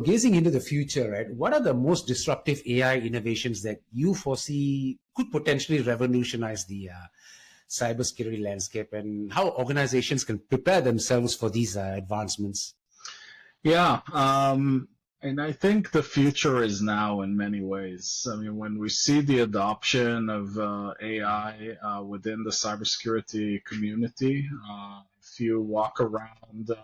Gazing into the future, right, what are the most disruptive AI innovations that you foresee could potentially revolutionize the cybersecurity landscape, and how organizations can prepare themselves for these advancements? Yeah, and I think the future is now in many ways. I mean, when we see the adoption of AI within the cybersecurity community, if you walk around in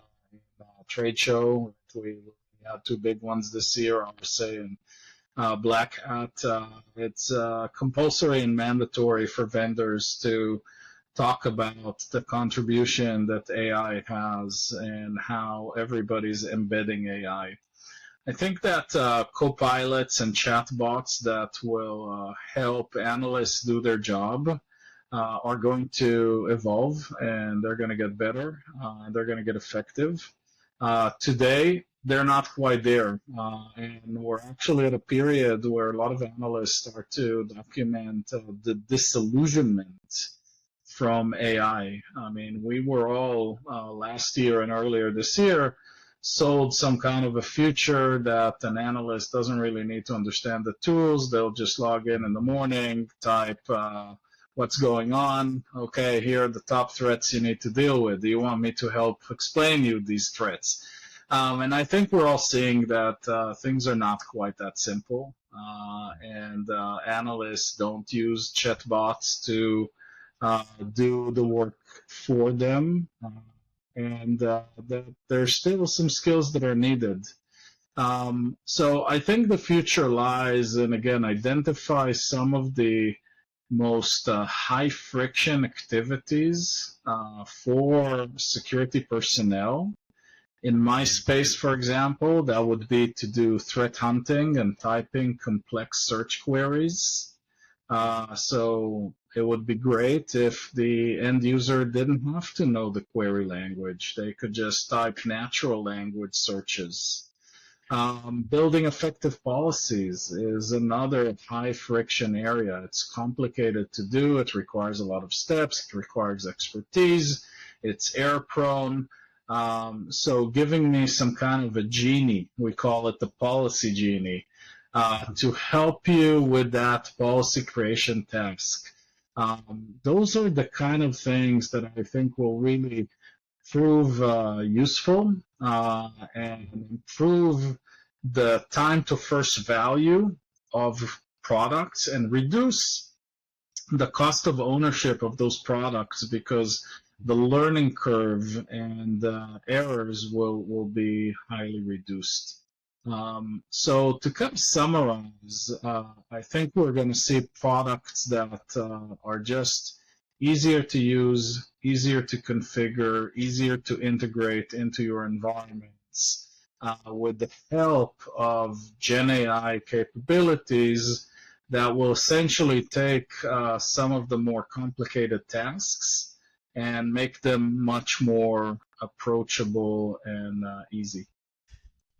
a trade show, we had two big ones this year, RSA and Black Hat, it's compulsory and mandatory for vendors to talk about the contribution that AI has and how everybody's embedding AI. I think that copilots and chatbots that will help analysts do their job are going to evolve, and they're going to get better, and they're going to get effective. Today, they're not quite there, and we're actually at a period where a lot of analysts start to document the disillusionment from AI. I mean, we were all last year and earlier this year sold some kind of a future that an analyst doesn't really need to understand the tools. They'll just log in the morning, type what's going on. Okay, here are the top threats you need to deal with. Do you want me to help explain you these threats? And I think we're all seeing that things are not quite that simple. And analysts don't use chatbots to do the work for them, and that there's still some skills that are needed. So I think the future lies in, again, identify some of the most high friction activities for security personnel. In my space, for example, that would be to do threat hunting and typing complex search queries. So it would be great if the end user didn't have to know the query language. They could just type natural language searches. Building effective policies is another high friction area. It's complicated to do. It requires a lot of steps. It requires expertise. It's error prone. So giving me some kind of a genie, we call it the policy genie, to help you with that policy creation task. Those are the kind of things that I think will really prove useful and improve the time to first value of products and reduce the cost of ownership of those products, because the learning curve and errors will be highly reduced. So to kind of summarize, I think we're going to see products that are just easier to use, easier to configure, easier to integrate into your environments with the help of Gen AI capabilities that will essentially take some of the more complicated tasks and make them much more approachable and easy.